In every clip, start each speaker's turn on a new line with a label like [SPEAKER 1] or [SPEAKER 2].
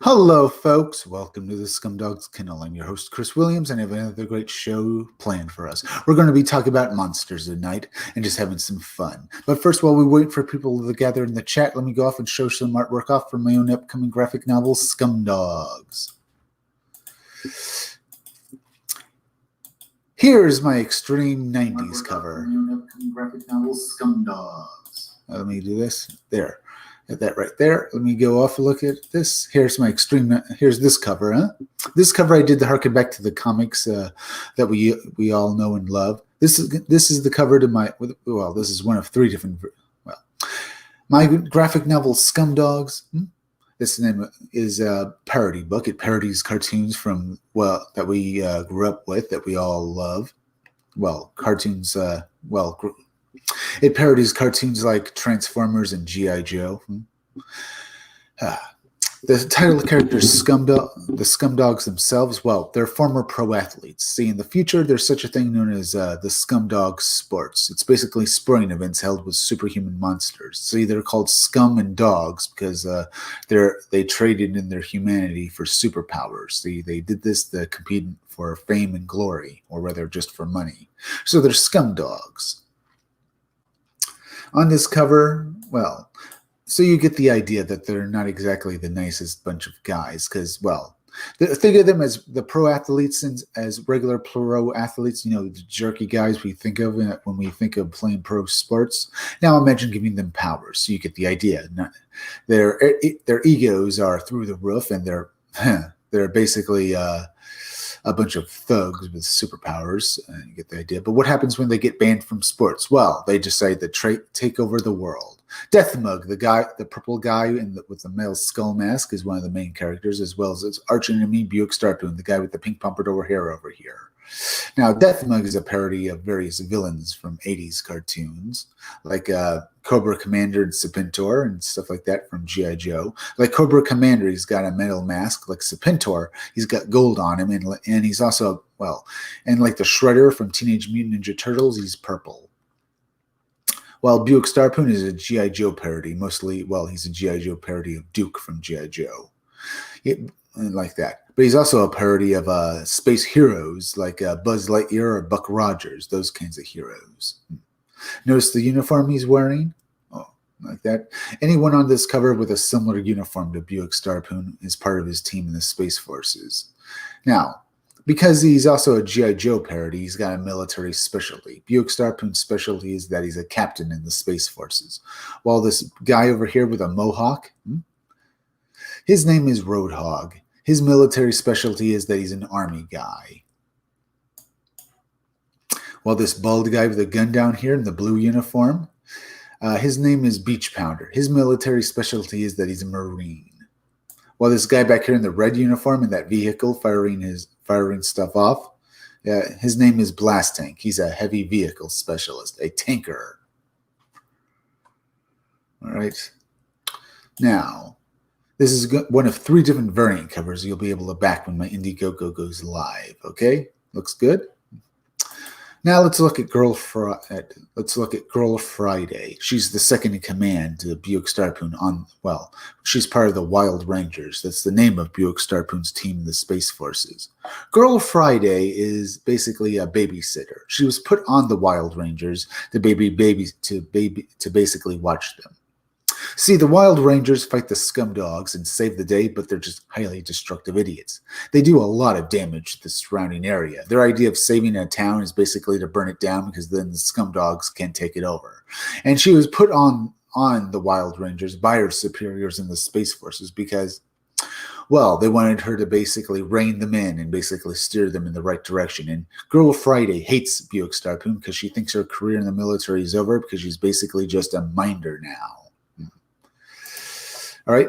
[SPEAKER 1] Hello, folks. Welcome to the Scumdogs Kennel. I'm your host, Chris Williams, and I have another great show planned for us. We're going to be talking about monsters tonight and just having some fun. But first, while we wait for people to gather in the chat, let me go off and show some artwork off from my own upcoming graphic novel, Scumdogs. Here's my extreme 90s cover. Graphic novel, Scumdogs. Let me do this. There. Get that right there. Let me go off and look at this. Here's my extreme. Here's this cover. This cover I did to harken back to the comics that we all know and love. This is the cover to my. Well, this is one of three different. Well, my graphic novel Scumdogs. This name is a parody book. It parodies cartoons from that we grew up with, that we all love. Well, cartoons. It parodies cartoons like Transformers and G.I. Joe. The title characters, the Scumdogs themselves, well, they're former pro athletes. See, in the future, there's such a thing known as the Scumdog Sports. It's basically sporting events held with superhuman monsters. See, they're called Scum and Dogs because they traded in their humanity for superpowers. See, they did this to compete for fame and glory, or rather just for money. So they're Scumdogs. On this cover, well, so you get the idea that they're not exactly the nicest bunch of guys because, well, think of them as the pro athletes and as regular pro athletes, the jerky guys we think of when we think of playing pro sports. Now imagine giving them powers, so you get the idea. Their egos are through the roof, and they're basically a bunch of thugs with superpowers. You get the idea. But what happens when they get banned from sports? Well, they decide to take over the world. Deathmug, the purple guy with the male skull mask, is one of the main characters, as well as its arch enemy Buick Starpoon, the guy with the pink pompadour hair over here. Now, Deathmug is a parody of various villains from 80s cartoons, like Cobra Commander and Serpentor and stuff like that from G.I. Joe. Like Cobra Commander, he's got a metal mask. Like Serpentor, he's got gold on him. And he's also, and like the Shredder from Teenage Mutant Ninja Turtles, he's purple. While Buick Starpoon is a G.I. Joe parody. Mostly, he's a G.I. Joe parody of Duke from G.I. Joe. Like that. But he's also a parody of space heroes like Buzz Lightyear or Buck Rogers, those kinds of heroes. Notice the uniform he's wearing? Oh, like that. Anyone on this cover with a similar uniform to Buick Starpoon is part of his team in the Space Forces. Now, because he's also a G.I. Joe parody, he's got a military specialty. Buick Starpoon's specialty is that he's a captain in the Space Forces. While this guy over here with a mohawk, his name is Roadhog. His military specialty is that he's an army guy. While this bald guy with a gun down here in the blue uniform, his name is Beach Pounder. His military specialty is that he's a Marine. While this guy back here in the red uniform in that vehicle firing stuff off, his name is Blast Tank. He's a heavy vehicle specialist, a tanker. All right. Now, this is one of three different variant covers you'll be able to back when my Indiegogo goes live. Okay, looks good. Now let's look at Girl Friday. She's the second in command to Buick Starpoon. She's part of the Wild Rangers. That's the name of Buick Starpoon's team in the Space Forces. Girl Friday is basically a babysitter. She was put on the Wild Rangers to basically watch them. See, the Wild Rangers fight the Scumdogs and save the day, but they're just highly destructive idiots. They do a lot of damage to the surrounding area. Their idea of saving a town is basically to burn it down because then the Scumdogs can't take it over. And she was put on the Wild Rangers by her superiors in the Space Forces because, they wanted her to basically rein them in and basically steer them in the right direction. And Girl Friday hates Buick Starpoon because she thinks her career in the military is over because she's basically just a minder now. All right.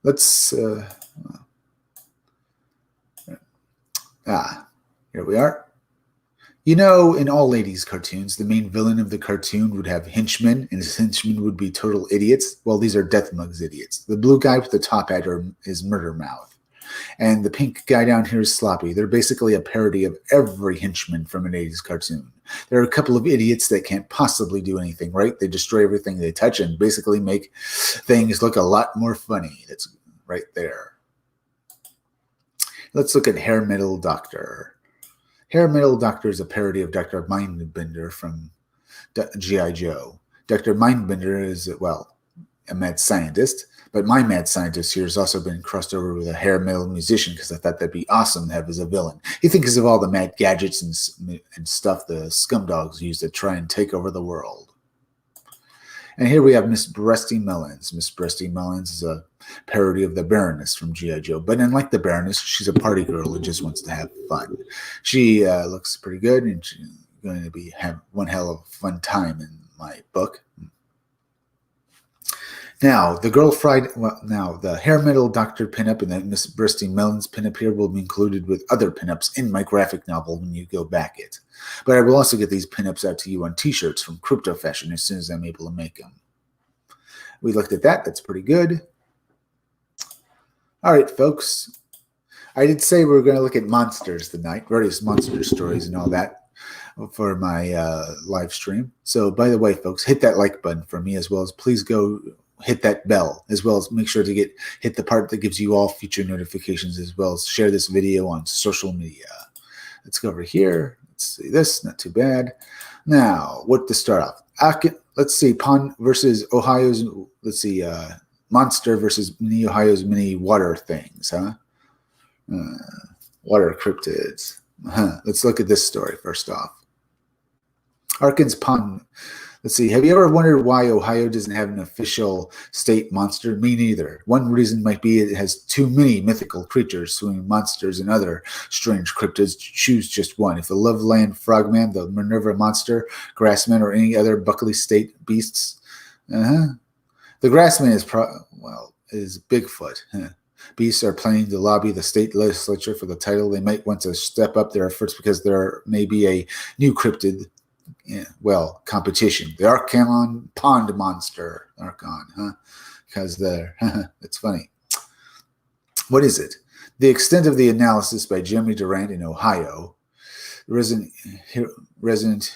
[SPEAKER 1] Let's, here we are. In all 80s cartoons, the main villain of the cartoon would have henchmen, and his henchmen would be total idiots. Well, these are Deathmug's idiots. The blue guy with the top hat is Murder Mouth. And the pink guy down here is Sloppy. They're basically a parody of every henchman from an 80s cartoon. There are a couple of idiots that can't possibly do anything right. They destroy everything they touch and basically make things look a lot more funny. That's right there. Let's look at Hair Metal Doctor. Hair Metal Doctor is a parody of Dr. Mindbender from G.I. Joe. Dr. Mindbender is, well, a mad scientist, but my mad scientist here has also been crossed over with a hair metal musician because I thought that'd be awesome to have as a villain. He thinks of all the mad gadgets and stuff the scumdogs use to try and take over the world. And here we have Miss Breasty Mullins. Miss Breasty Mullins is a parody of the Baroness from G.I. Joe. But unlike the Baroness, she's a party girl who just wants to have fun. She looks pretty good, and she's going to have one hell of a fun time in my book. Now, the Hair Metal Doctor pinup and the Miss Breasty Mullins pinup here will be included with other pinups in my graphic novel when you go back it. But I will also get these pinups out to you on t-shirts from Crypto Fashion as soon as I'm able to make them. We looked at that. That's pretty good. All right, folks. I did say we were going to look at monsters tonight, various monster stories and all that for my live stream. So, by the way, folks, hit that like button for me, as well as please go hit that bell, as well as make sure to hit the part that gives you all future notifications, as well as share this video on social media. Let's go over here. Let's see this. Not too bad. Now, what to start off? Let's see. Pond versus Ohio's. Let's see. Monster versus Ohio's mini water things, huh? Water cryptids. Let's look at this story first off. Arkin's Pond. Let's see. Have you ever wondered why Ohio doesn't have an official state monster? Me neither. One reason might be it has too many mythical creatures, swimming monsters, and other strange cryptids. Choose just one. If the Loveland Frogman, the Minerva Monster, Grassman, or any other Buckley State beasts. The Grassman is Bigfoot. Beasts are planning to lobby the state legislature for the title. They might want to step up their efforts because there may be a new cryptid. Competition. The Archon Pond Monster. Archon, huh? Because it's funny. What is it? The extent of the analysis by Jeremy Durant in Ohio, resident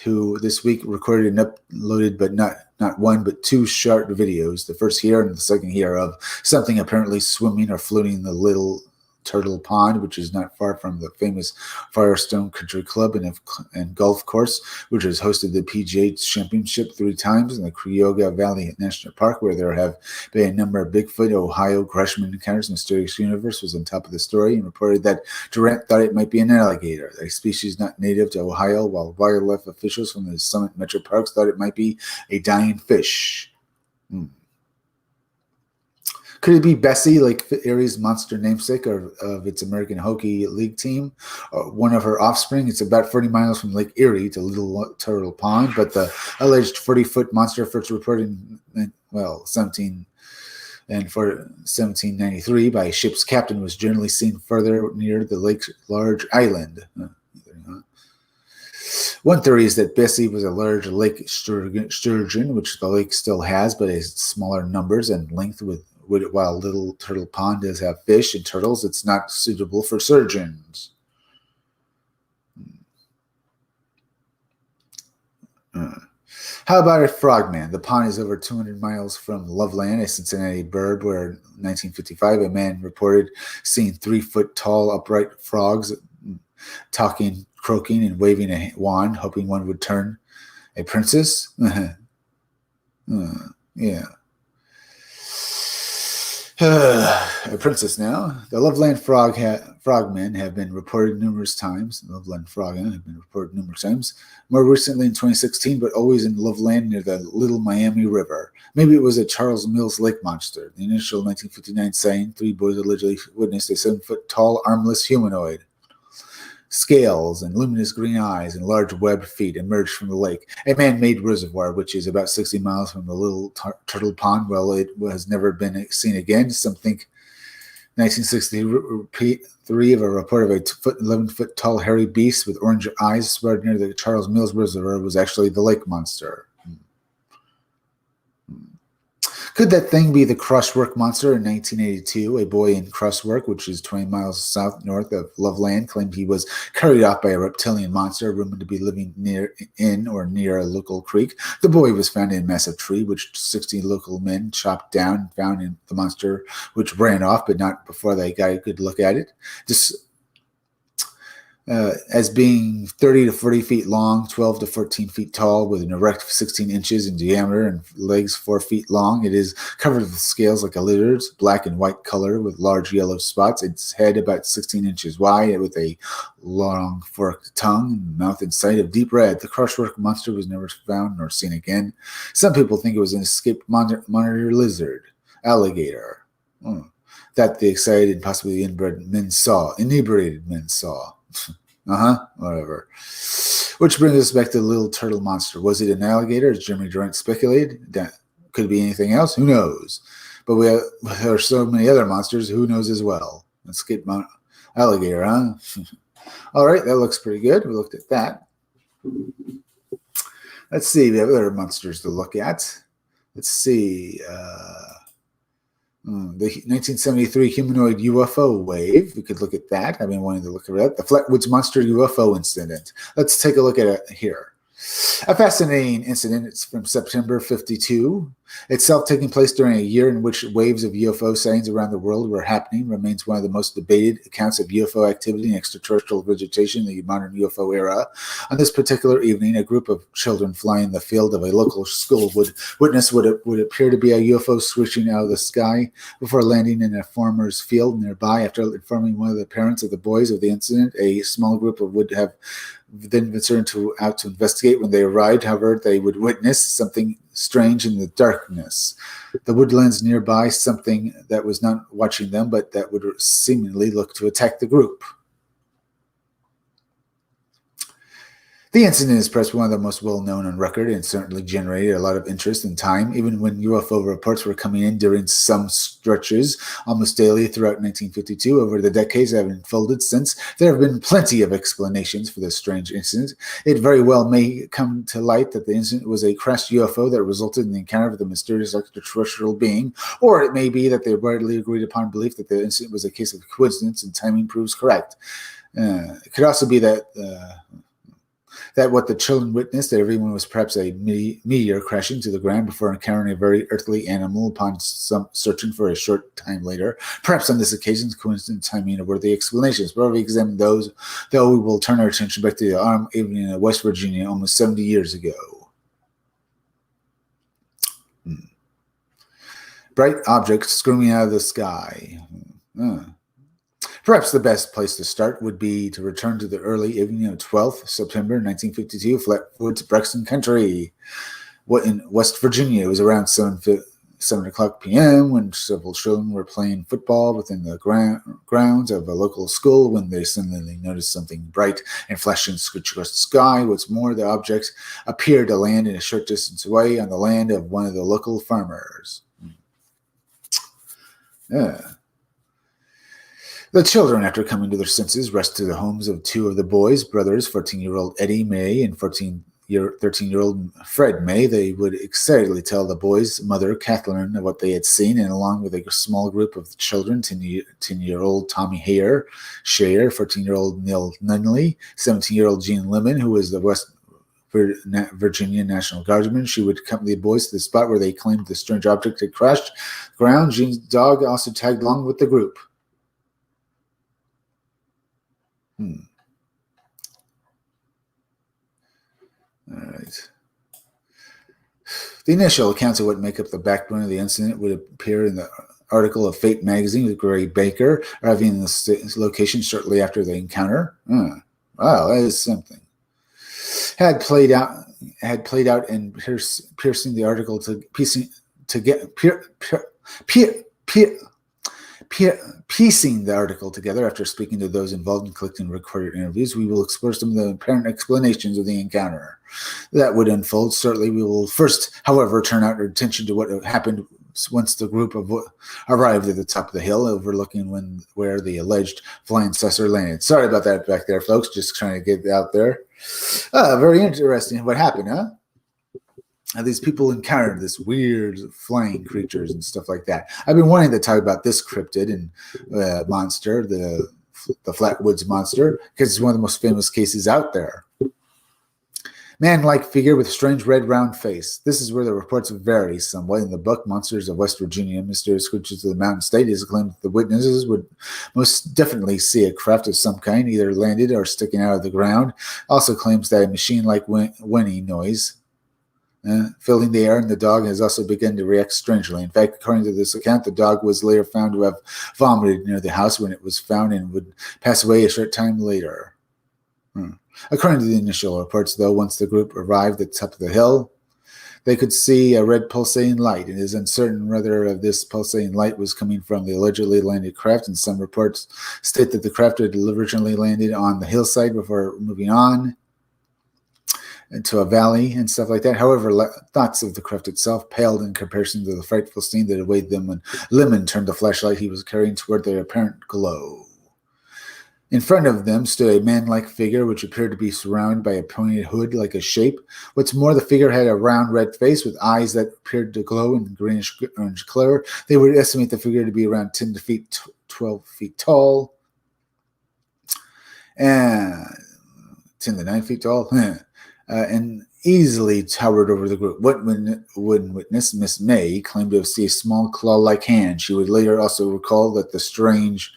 [SPEAKER 1] who this week recorded and uploaded, but not one, but two short videos. The first here and the second here of something apparently swimming or floating in the Little Turtle Pond, which is not far from the famous Firestone Country Club and golf course, which has hosted the PGA Championship 3 times, in the Cuyahoga Valley National Park, where there have been a number of Bigfoot, Ohio, Gresham encounters. Mysterious Universe was on top of the story and reported that Durant thought it might be an alligator, a species not native to Ohio, while wildlife officials from the Summit Metro Parks thought it might be a dying fish. Could it be Bessie, like Erie's monster namesake of its American Hockey League team, one of her offspring? It's about 40 miles from Lake Erie to Little Turtle Pond, but the alleged 40-foot monster first reported in 1793 by a ship's captain was generally seen further near the lake's large island. One theory is that Bessie was a large lake sturgeon, which the lake still has, but has smaller numbers and length while Little Turtle Pond does have fish and turtles, it's not suitable for surgeons. How about a frogman? The pond is over 200 miles from Loveland, a Cincinnati burb, where in 1955 a man reported seeing 3-foot-tall upright frogs talking, croaking, and waving a wand, hoping one would turn a princess. Yeah. A princess now. The Loveland frogmen have been reported numerous times. Loveland frogmen have been reported numerous times. More recently in 2016, but always in Loveland near the Little Miami River. Maybe it was a Charles Mills Lake monster. The initial 1959 sighting, 3 boys allegedly witnessed a 7-foot-tall, armless humanoid. Scales and luminous green eyes and large webbed feet emerged from the lake. A man-made reservoir, which is about 60 miles from the Little Turtle Pond. Well, it has never been seen again. Some think 1963 of a report of a 11-foot-tall hairy beast with orange eyes spotted near the Charles Mills Reservoir was actually the lake monster. Could that thing be the Crushwork monster in 1982? A boy in Crushwork, which is 20 miles north of Loveland, claimed he was carried off by a reptilian monster rumored to be living near a local creek. The boy was found in a massive tree, which 60 local men chopped down and found in the monster, which ran off, but not before they got a good look at it. As being 30 to 40 feet long, 12 to 14 feet tall, with an erect 16 inches in diameter and legs 4 feet long. It is covered with scales like a lizard's, black and white color with large yellow spots. Its head about 16 inches wide with a long forked tongue and mouth in sight of deep red. The Crushwork monster was never found nor seen again. Some people think it was an escaped monitor lizard, alligator, that the excited and possibly inebriated men saw. Whatever. Which brings us back to the little turtle monster. Was it an alligator, as Jeremy Durant speculated? That could it be anything else? Who knows? But there are so many other monsters. Who knows as well? Let's get alligator, huh? All right, that looks pretty good. We looked at that. Let's see. We have other monsters to look at. Let's see. The 1973 humanoid UFO wave. We could look at that. I've been wanting to look at that. The Flatwoods monster UFO incident. Let's take a look at it here. A fascinating incident. It's from September 52. Itself taking place during a year in which waves of UFO sightings around the world were happening, remains one of the most debated accounts of UFO activity and extraterrestrial vegetation in the modern UFO era. On this particular evening, a group of children flying the field of a local school would witness what would appear to be a UFO swishing out of the sky before landing in a farmer's field nearby. After informing one of the parents of the boys of the incident, a small group would have then ventured out to investigate. When they arrived, however, they would witness something strange in the darkness. The woodlands nearby, something that was not watching them, but that would seemingly look to attack the group. The incident is perhaps one of the most well-known on record and certainly generated a lot of interest and time, even when UFO reports were coming in during some stretches almost daily throughout 1952. Over the decades that have unfolded since, there have been plenty of explanations for this strange incident. It very well may come to light that the incident was a crashed UFO that resulted in the encounter with a mysterious extraterrestrial being, or it may be that the widely agreed upon belief that the incident was a case of coincidence and timing proves correct. It could also be that what the children witnessed, that everyone was perhaps a meteor crashing to the ground before encountering a very earthly animal upon some searching for a short time later. Perhaps on this occasion, coincidence timing are worthy explanations. But we examine those, though, we will turn our attention back to the armed evening in West Virginia almost 70 years ago. Bright objects screaming out of the sky. Perhaps the best place to start would be to return to the early evening of 12th September 1952, Flatwoods, Braxton Country, in West Virginia. It was around 7 o'clock p.m. when several children were playing football within the grounds of a local school when they suddenly noticed something bright and flashing across the sky. What's more, the objects appeared to land in a short distance away on the land of one of the local farmers. The children, after coming to their senses, rushed to the homes of two of the boys' brothers, 14-year-old Eddie May and 13-year-old Fred May. They would excitedly tell the boys' mother, Kathleen, of what they had seen, and along with a small group of children, 10-year-old Tommy Shayer, 14-year-old Neil Nunley, 17-year-old Jean Lemon, who was the West Virginia National Guardsman. She would accompany the boys to the spot where they claimed the strange object had crashed the ground. Jean's dog also tagged along with the group. All right. The initial accounts of what make up the backbone of the incident would appear in the article of Fate magazine with Gray Baker arriving in the location shortly after the encounter. Wow, that is something. Had played out and piercing the article to piecing the article together after speaking to those involved in collecting recorded interviews. We will explore some of the apparent explanations of the encounter that would unfold. Certainly, we will first, however, turn our attention to what happened once the group arrived at the top of the hill overlooking where the alleged flying saucer landed. Sorry about that back there, folks. Just trying to get out there. Very interesting. What happened, huh? these people encountered this weird flying creatures and stuff like that. I've been wanting to talk about this cryptid and monster, the Flatwoods monster, because it's one of the most famous cases out there. Man-like figure with strange red round face. This is where the reports vary somewhat. In the book Monsters of West Virginia, Mysterious Creatures of the Mountain State, it is claimed that the witnesses would most definitely see a craft of some kind, either landed or sticking out of the ground. Also claims that a machine-like whinny noise filling the air, and the dog has also begun to react strangely. In fact, according to this account, the dog was later found to have vomited near the house when it was found and would pass away a short time later. According to the initial reports, though, once the group arrived at the top of the hill, they could see a red pulsating light. It is uncertain whether this pulsating light was coming from the allegedly landed craft, and some reports state that the craft had originally landed on the hillside before moving on into a valley and stuff like that. However, thoughts of the craft itself paled in comparison to the frightful scene that awaited them when Lemon turned the flashlight he was carrying toward their apparent glow. In front of them stood a man-like figure which appeared to be surrounded by a pointed hood like a shape. What's more, the figure had a round red face with eyes that appeared to glow in greenish-orange color. They would estimate the figure to be around 10 to 12 feet tall. And 10 to 9 feet tall. And easily towered over the group. One witness, Miss May, claimed to have seen a small claw-like hand. She would later also recall that the strange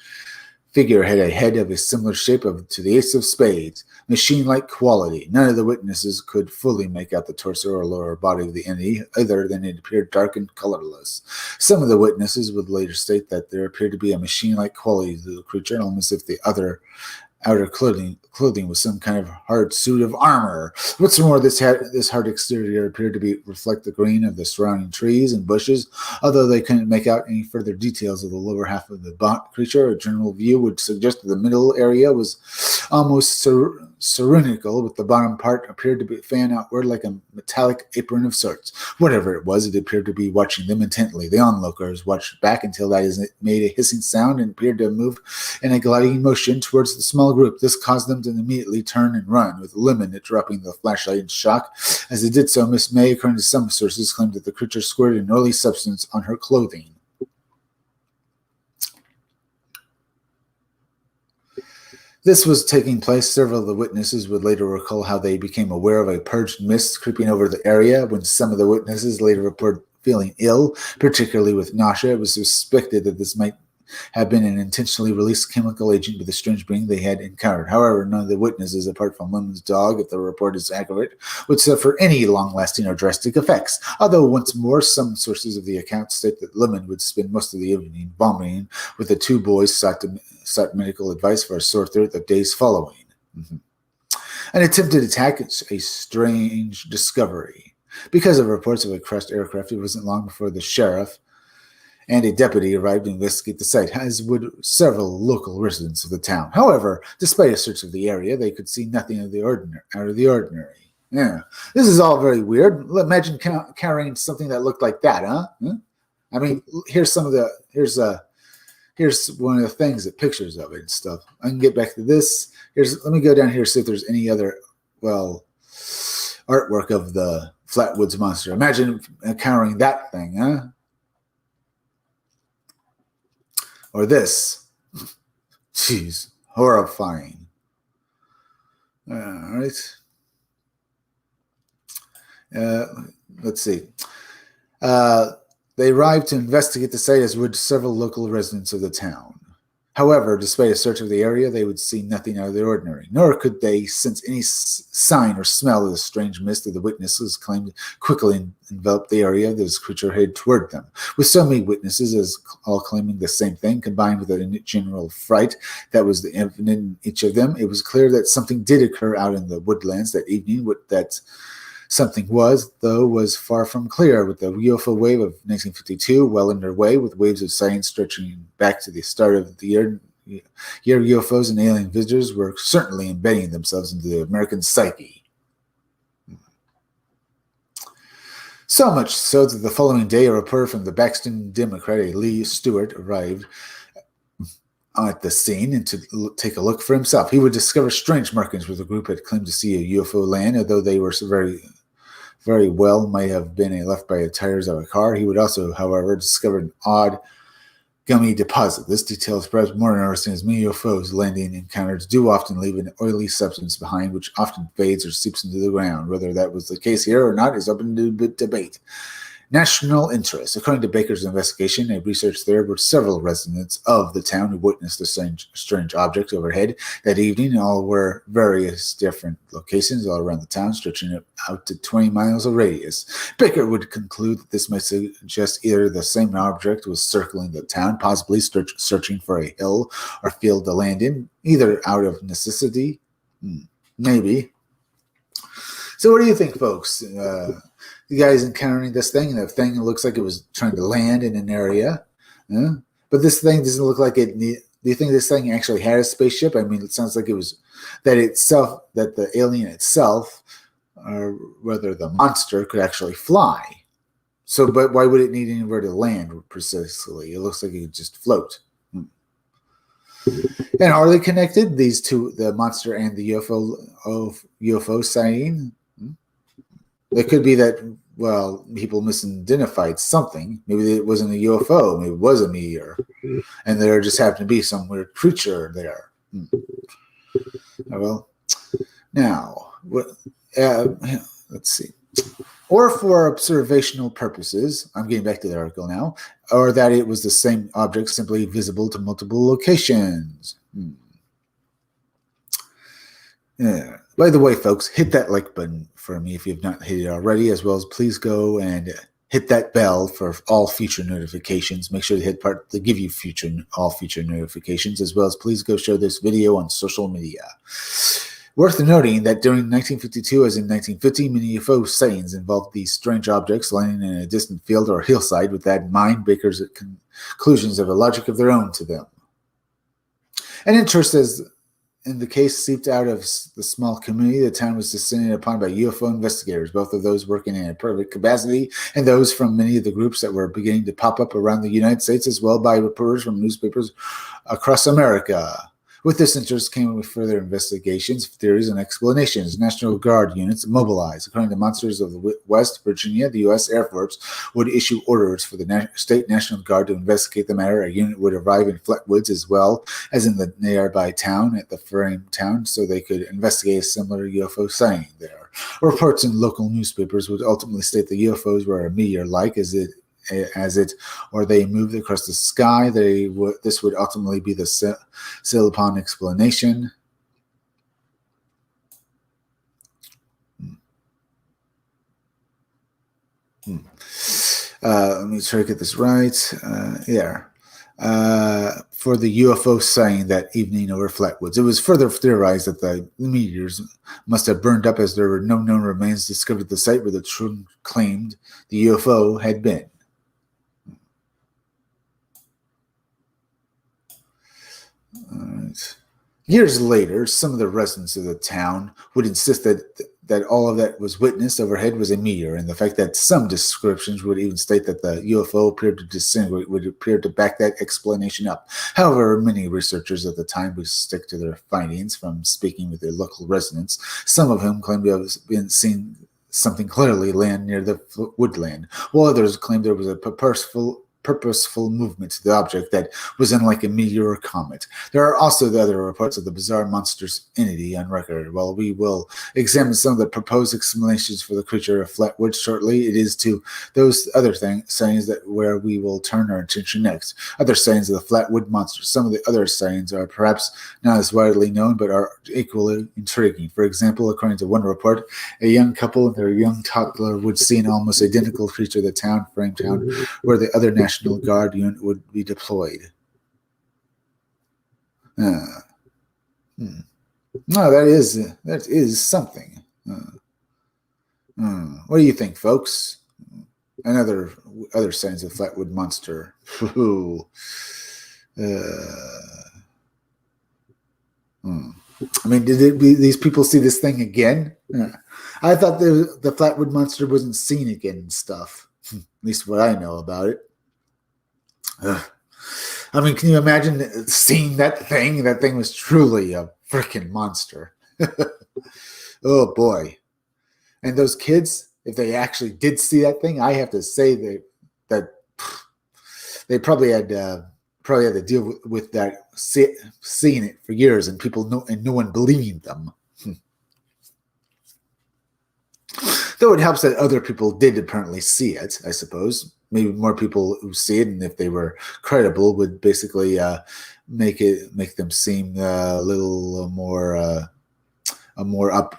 [SPEAKER 1] figure had a head of a similar shape to the ace of spades, machine-like quality. None of the witnesses could fully make out the torso or lower body of the entity, other than it appeared dark and colorless. Some of the witnesses would later state that there appeared to be a machine-like quality to the creature, almost as if the outer clothing was some kind of hard suit of armor. What's more, this hard exterior appeared to reflect the green of the surrounding trees and bushes. Although they couldn't make out any further details of the lower half of the creature, a general view would suggest that the middle area was almost cylindrical, with the bottom part appeared to be fan outward like a metallic apron of sorts. Whatever it was, it appeared to be watching them intently. The onlookers watched back until that it made a hissing sound and appeared to move in a gliding motion towards the small group. This caused them to immediately turn and run, with Lemon dropping the flashlight in shock. As they did so, Miss May, according to some sources, claimed that the creature squirted an oily substance on her clothing. This was taking place. Several of the witnesses would later recall how they became aware of a purged mist creeping over the area. When some of the witnesses later reported feeling ill, particularly with nausea, it was suspected that this might have been an intentionally released chemical agent by the strange being they had encountered. However, none of the witnesses, apart from Lemon's dog, if the report is accurate, would suffer any long-lasting or drastic effects. Although, once more, some sources of the account state that Lemon would spend most of the evening vomiting, with the two boys sought medical advice for a sore throat the days following. An attempted attack is a strange discovery. Because of reports of a crashed aircraft, it wasn't long before the sheriff and a deputy arrived to investigate the site, as would several local residents of the town. However, despite a search of the area, they could see nothing out of the ordinary. Yeah, this is all very weird. Imagine carrying something that looked like that, huh? I mean, here's one of the things, that pictures of it and stuff. I can get back to this. Let me go down here, see if there's any other, artwork of the Flatwoods monster. Imagine encountering that thing, huh? Or this. Jeez, horrifying. All right. Let's see. They arrived to investigate the site, as would several local residents of the town. However, despite a search of the area, they would see nothing out of the ordinary, nor could they sense any sign or smell of the strange mist that the witnesses claimed quickly enveloped the area this creature headed toward them. With so many witnesses as all claiming the same thing, combined with a general fright that was evident in each of them, it was clear that something did occur out in the woodlands that evening. What that something was far from clear. With the UFO wave of 1952 well underway, with waves of sightings stretching back to the start of the year, UFOs and alien visitors were certainly embedding themselves into the American psyche. So much so that the following day, a reporter from the Baxton Democrat, Lee Stewart, arrived at the scene and to take a look for himself. He would discover strange markings where the group had claimed to see a UFO land, although they were very very well might have been left by the tires of a car. He would also, however, discover an odd gummy deposit. This detail is perhaps more interesting as many UFOs landing encounters do often leave an oily substance behind, which often fades or seeps into the ground. Whether that was the case here or not is open to debate. National interest. According to Baker's investigation, a research there were several residents of the town who witnessed a strange object overhead that evening. All were various different locations all around the town, stretching it out to 20 miles of radius. Baker would conclude that this might suggest either the same object was circling the town, possibly searching for a hill or field to land in, either out of necessity, maybe. So what do you think, folks? You guys encountering this thing, and the thing looks like it was trying to land in an area, but this thing doesn't look like it. Do you think this thing actually had a spaceship? I mean, it sounds like it was that the alien itself, or whether the monster could actually fly. So, but why would it need anywhere to land precisely? It looks like it could just float. And are they connected? These two, the monster and the UFO sighting. It could be that, well, people misidentified something. Maybe it wasn't a UFO. Maybe it was a meteor. And there just happened to be some weird creature there. Well, now, let's see. Or for observational purposes, I'm getting back to the article now, or that it was the same object simply visible to multiple locations. Yeah. By the way, folks, hit that like button for me if you've not hit it already, as well as please go and hit that bell for all future notifications. Make sure to hit part to give you all future notifications, as well as please go share this video on social media. Worth noting that during 1952, as in 1950, many UFO sightings involved these strange objects landing in a distant field or hillside. With that in mind, Baker's conclusions have a logic of their own to them. An interest in the case seeped out of the small community the town was descended upon by UFO investigators, both of those working in a private capacity and those from many of the groups that were beginning to pop up around the United States, as well by reporters from newspapers across America. With this interest came with further investigations, theories, and explanations. National Guard units mobilized. According to Monsters of the West Virginia, the U.S. Air Force would issue orders for the State National Guard to investigate the matter. A unit would arrive in Flatwoods as well as in the nearby town at the Frame town so they could investigate a similar UFO sighting there. Reports in local newspapers would ultimately state the UFOs were a meteor-like or they moved across the sky. This would ultimately be the Silipon explanation. Let me try to get this right. For the UFO sighting that evening over Flatwoods, it was further theorized that the meteors must have burned up as there were no known remains discovered at the site where the Trump claimed the UFO had been. Right. Years later, some of the residents of the town would insist that all of that was witnessed overhead was a meteor, and the fact that some descriptions would even state that the UFO appeared to disintegrate would appear to back that explanation up. However, many researchers at the time would stick to their findings from speaking with their local residents, some of whom claimed to have been seen something clearly land near the woodland, while others claimed there was a purposeful movement to the object that was unlike a meteor or comet. There are also the other reports of the bizarre monstrous entity on record. While we will examine some of the proposed explanations for the creature of Flatwoods shortly, it is to those other sightings that where we will turn our attention next. Other sightings of the Flatwood monster. Some of the other sightings are perhaps not as widely known, but are equally intriguing. For example, according to one report, a young couple and their young toddler would see an almost identical creature at the Frame town, where the other National Guard unit would be deployed. No, that is something. What do you think, folks? And other signs of Flatwood monster. I mean, did these people see this thing again? I thought the Flatwood monster wasn't seen again and stuff. At least what I know about it. I mean, can you imagine seeing that thing? That thing was truly a freaking monster. Oh, boy. And those kids, if they actually did see that thing, I have to say that they probably had to deal with that, seeing it for years, and no one believed them. Though it helps that other people did apparently see it, I suppose. Maybe more people who see it, and if they were credible, would basically make them seem a little more up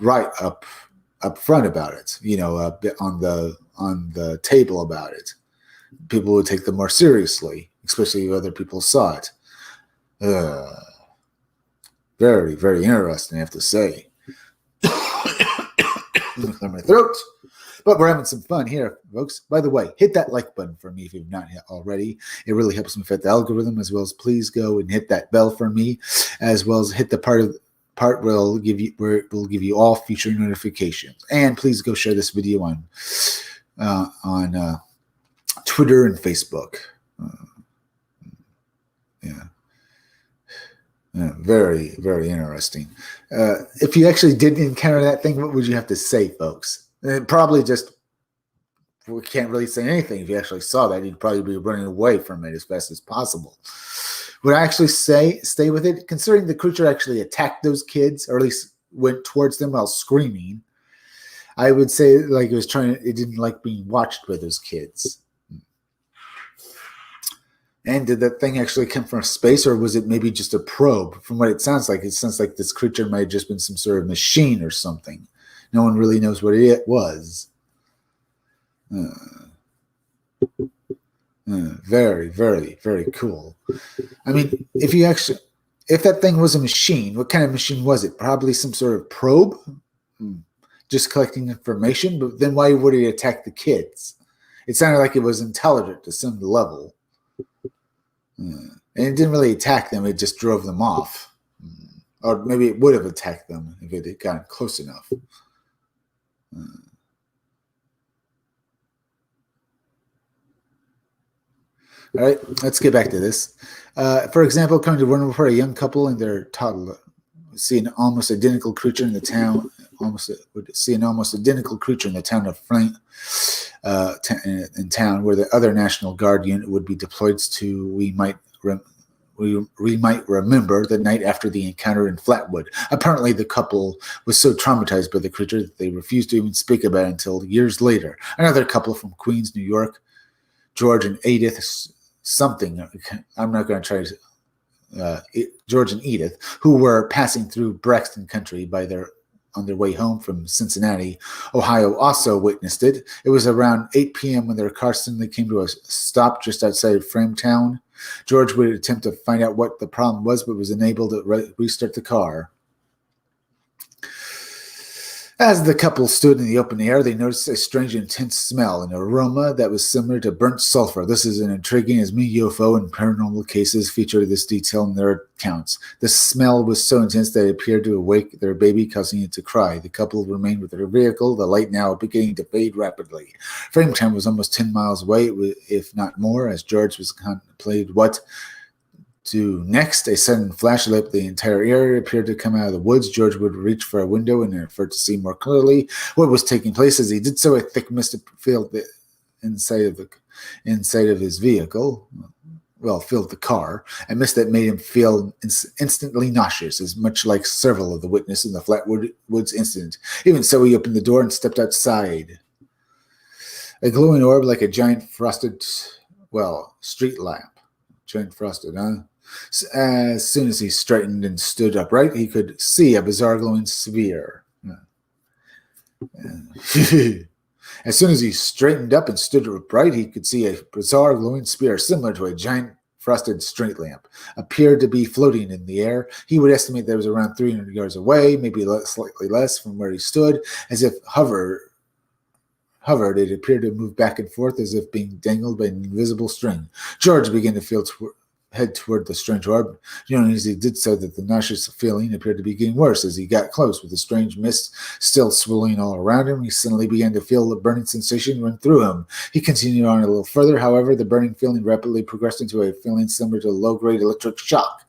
[SPEAKER 1] front about it. A bit on the table about it. People would take them more seriously, especially if other people saw it. Very, very interesting, I have to say. Clear my throat. But we're having some fun here, folks. By the way, hit that like button for me if you've not already. It really helps me fit the algorithm, as well as please go and hit that bell for me, as well as hit the part where it'll give you all future notifications. And please go share this video on Twitter and Facebook. Very, very interesting. If you actually did encounter that thing, what would you have to say, folks? Probably just, we can't really say anything. If you actually saw that, you'd probably be running away from it as fast as possible. Would I actually say stay with it? Considering the creature actually attacked those kids, or at least went towards them while screaming, I would say like it didn't like being watched by those kids. And did that thing actually come from space, or was it maybe just a probe? From what it sounds like this creature might have just been some sort of machine or something. No one really knows what it was. Very, very, very cool. I mean, if that thing was a machine, what kind of machine was it? Probably some sort of probe, just collecting information. But then why would it attack the kids? It sounded like it was intelligent to some level. And it didn't really attack them. It just drove them off. Or maybe it would have attacked them if it had gotten close enough. All right, let's get back to this. For example, coming to one report, a young couple and their toddler see an almost identical creature in the town. Almost identical creature in the town of Flint, in town where the other National Guard unit would be deployed to. We might remember the night after the encounter in Flatwood. Apparently, the couple was so traumatized by the creature that they refused to even speak about it until years later. Another couple from Queens, New York, George and Edith, I'm not going to try to. George and Edith, who were passing through Braxton Country on their way home from Cincinnati, Ohio, also witnessed it. It was around 8 p.m. when their car suddenly came to a stop just outside of Frametown. George would attempt to find out what the problem was, but was unable to restart the car. As the couple stood in the open air, they noticed a strange, intense smell, an aroma that was similar to burnt sulfur. This is an intriguing, as many UFO and paranormal cases feature this detail in their accounts. The smell was so intense that it appeared to awake their baby, causing it to cry. The couple remained with their vehicle, the light now beginning to fade rapidly. Frametown was almost 10 miles away, if not more, as George was contemplating what to next. A sudden flash lit up the entire area, appeared to come out of the woods. George would reach for a window in an effort to see more clearly what was taking place. As he did so, a thick mist filled the inside of his vehicle. Filled the car, a mist that made him feel instantly nauseous, as much like several of the witnesses in the Flatwoods incident. Even so, he opened the door and stepped outside. A glowing orb like a giant frosted, street lamp. Giant frosted, huh? As soon as he straightened and stood upright, he could see a bizarre glowing sphere. As soon as he straightened up and stood upright, he could see a bizarre glowing sphere similar to a giant frosted street lamp appeared to be floating in the air. He would estimate that it was around 300 yards away, maybe slightly less from where he stood, as if hovered. It appeared to move back and forth as if being dangled by an invisible string. George began to head toward the strange orb, knowing as he did so that the nauseous feeling appeared to be getting worse. As he got close, with the strange mist still swirling all around him, he suddenly began to feel the burning sensation run through him. He continued on a little further. However, the burning feeling rapidly progressed into a feeling similar to a low-grade electric shock.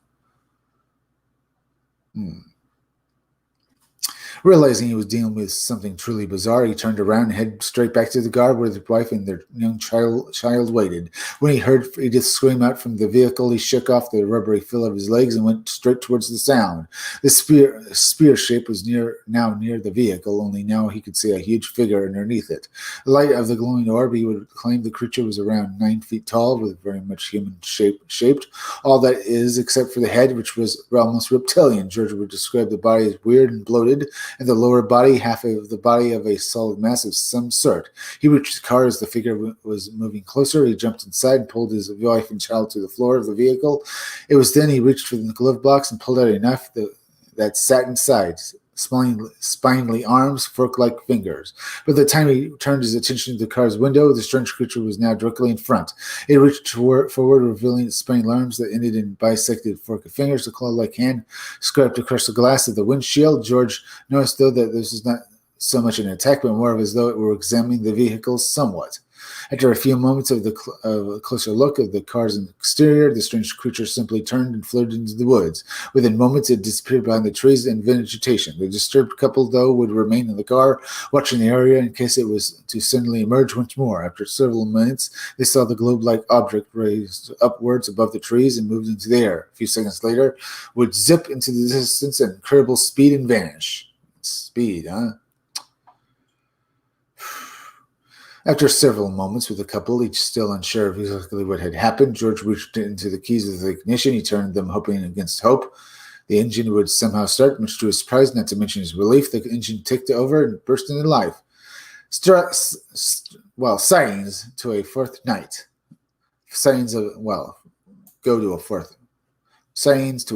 [SPEAKER 1] Realizing he was dealing with something truly bizarre, he turned around and headed straight back to the car where his wife and their young child waited. When he heard Edith scream out from the vehicle, he shook off the rubbery fill of his legs and went straight towards the sound. The spear shape was now near the vehicle, only now he could see a huge figure underneath it. The light of the glowing orb, he would claim the creature was around 9 feet tall, with very much human shaped. All that is, except for the head, which was almost reptilian. George would describe the body as weird and bloated, and the lower body, half of the body of a solid mass of some sort. He reached the car as the figure was moving closer. He jumped inside and pulled his wife and child to the floor of the vehicle. It was then he reached for the glove box and pulled out a knife that sat inside. Spindly arms, fork-like fingers. By the time he turned his attention to the car's window, the strange creature was now directly in front. It reached forward, revealing its spindly arms that ended in bisected fork of fingers. The claw-like hand scraped across the glass of the windshield. George noticed, though, that this was not so much an attack, but more of as though it were examining the vehicle somewhat. After a few moments of a closer look of the car's exterior, the strange creature simply turned and floated into the woods. Within moments, it disappeared behind the trees and vegetation. The disturbed couple, though, would remain in the car, watching the area in case it was to suddenly emerge once more. After several minutes, they saw the globe-like object raised upwards above the trees and moved into the air. A few seconds later, would zip into the distance at incredible speed and vanish. Speed, huh? After several moments with the couple, each still unsure of exactly what had happened, George reached into the keys of the ignition. He turned them, hoping against hope the engine would somehow start. Much to his surprise, not to mention his relief, the engine ticked over and burst into life. Signs to a fourth night. Signs to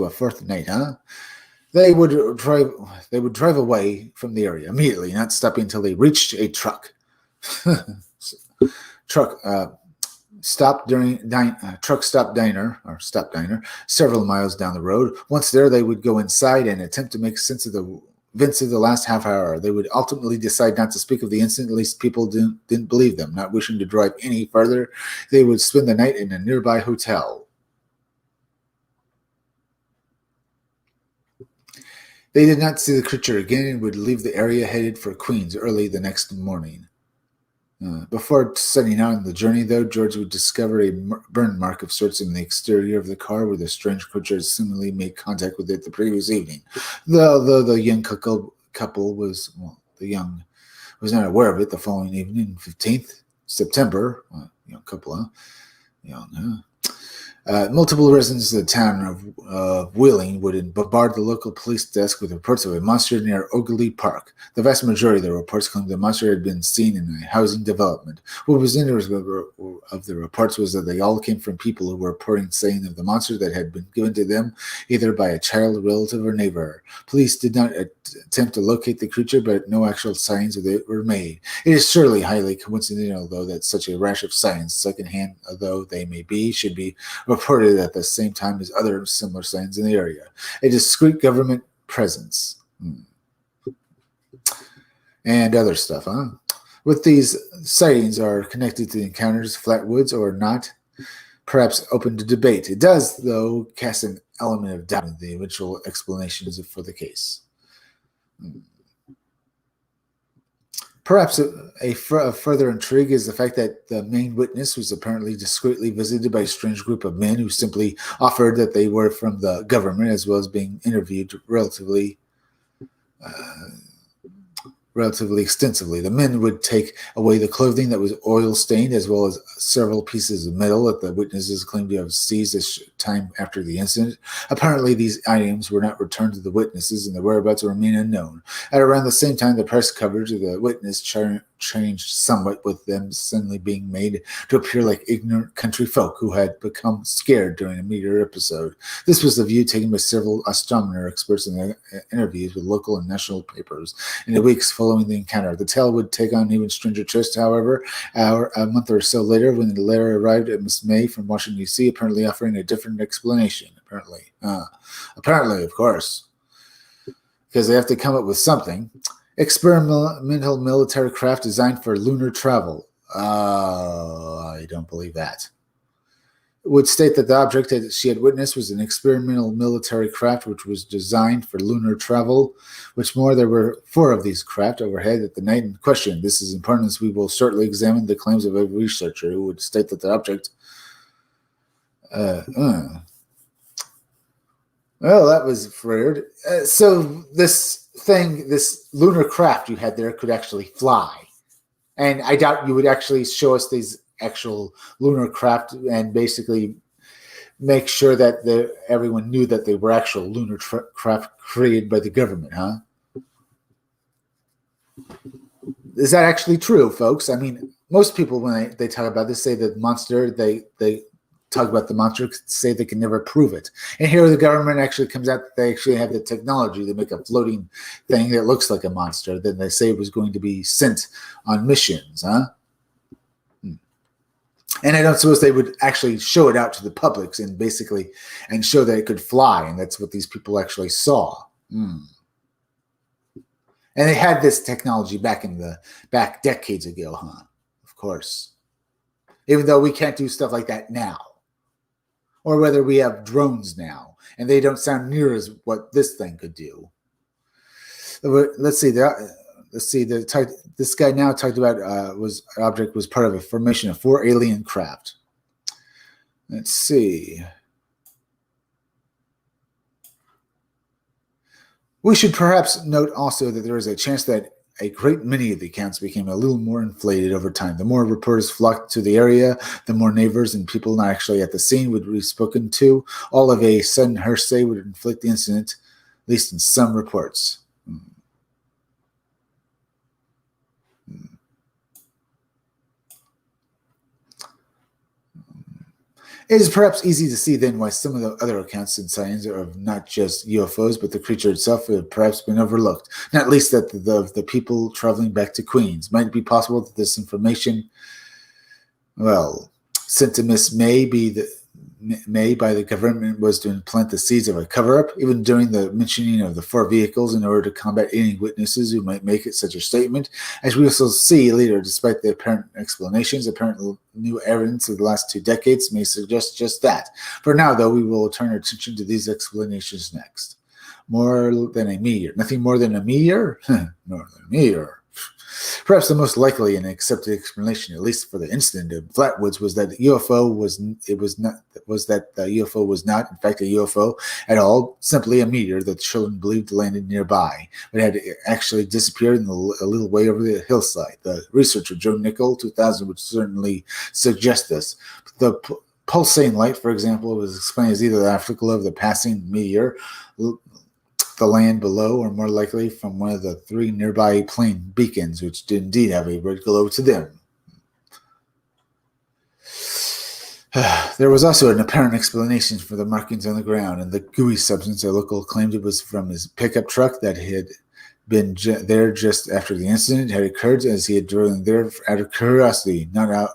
[SPEAKER 1] a fourth night, huh? They would drive away from the area immediately, not stopping until they reached a truck. Truck stop diner several miles down the road. Once there, they would go inside and attempt to make sense of the events of the last half hour. They would ultimately decide not to speak of the incident. At least people didn't believe them. Not wishing to drive any further, they would spend the night in a nearby hotel. They did not see the creature again and would leave the area headed for Queens early the next morning. Before setting out on the journey, though, George would discover a burn mark of sorts in the exterior of the car where the strange creature had seemingly made contact with it the previous evening. Though the young couple was not aware of it the following evening, 15th September. Young couple, huh? Young, huh? Multiple residents of the town of Wheeling would bombard the local police desk with reports of a monster near Ogley Park. The vast majority of the reports claimed the monster had been seen in a housing development. What was interesting of the reports was that they all came from people who were reporting saying of the monster that had been given to them either by a child, relative, or neighbor. Police did not attempt to locate the creature, but no actual signs of it were made. It is surely highly coincidental, though, that such a rash of signs, secondhand though they may be, should be reported at the same time as other similar signs in the area. A discreet government presence. And other stuff, huh? With these sightings are connected to the encounters, Flatwoods, or not, perhaps open to debate. It does, though, cast an element of doubt in the eventual explanations for the case. Perhaps a further intrigue is the fact that the main witness was apparently discreetly visited by a strange group of men who simply offered that they were from the government, as well as being interviewed relatively extensively. The men would take away the clothing that was oil-stained, as well as several pieces of metal that the witnesses claimed to have seized a time after the incident. Apparently, these items were not returned to the witnesses, and their whereabouts remain unknown. At around the same time, the press coverage of the witness changed somewhat, with them suddenly being made to appear like ignorant country folk who had become scared during a meteor episode. This was the view taken by several astronomer experts in their interviews with local and national papers. In the weeks following the encounter, the tale would take on even stranger twist, however, a month or so later, when the letter arrived at Miss May from Washington, D.C., apparently offering a different explanation. Apparently, of course, because they have to come up with something. Experimental military craft designed for lunar travel. I don't believe that. would state that the object that she had witnessed was an experimental military craft which was designed for lunar travel. Which more, there were 4 of these craft overhead at the night in question. This is important as we will shortly examine the claims of a researcher who would state that the object. Well, that was weird. So this lunar craft you had there could actually fly. And I doubt you would actually show us these actual lunar craft and basically make sure that everyone knew that they were actual lunar craft created by the government, huh? Is that actually true, folks? I mean, most people, when they talk about this, say that monster, they talk about the monster, say they can never prove it. And here the government actually comes out that they actually have the technology to make a floating thing that looks like a monster. Then they say it was going to be sent on missions, huh? And I don't suppose they would actually show it out to the public and show that it could fly. And that's what these people actually saw. And they had this technology back decades ago, huh? Of course. Even though we can't do stuff like that now. Or whether we have drones now, and they don't sound near as what this thing could do. Let's see. This guy now talked about object was part of a formation of 4 alien craft. Let's see. We should perhaps note also that there is a chance that a great many of the accounts became a little more inflated over time. The more reporters flocked to the area, the more neighbors and people not actually at the scene would be spoken to. All of a sudden hearsay would inflict the incident, at least in some reports. It is perhaps easy to see then why some of the other accounts and sightings are of not just UFOs, but the creature itself have perhaps been overlooked. Not least that the people traveling back to Queens. Might it be possible that this information, sent to Miss May by the government was to implant the seeds of a cover-up, even during the mentioning of the 4 vehicles in order to combat any witnesses who might make such a statement. As we will see later, despite the apparent explanations, apparent new evidence of the last 2 decades may suggest just that. For now, though, we will turn our attention to these explanations next. More than a meteor. Nothing more than a meteor? More than a meteor. Perhaps the most likely and accepted explanation, at least for the incident of Flatwoods, was that the UFO was not, in fact, a UFO at all, simply a meteor that the children believed landed nearby, but had actually disappeared a little way over the hillside. The researcher Joe Nickel, 2000, would certainly suggest this. The pulsating light, for example, was explained as either the afterglow of the passing meteor, the land below, or more likely from one of the 3 nearby plane beacons, which did indeed have a red glow to them. There was also an apparent explanation for the markings on the ground and the gooey substance. A local claimed it was from his pickup truck that had been there just after the incident had occurred, as he had driven there out of curiosity. Not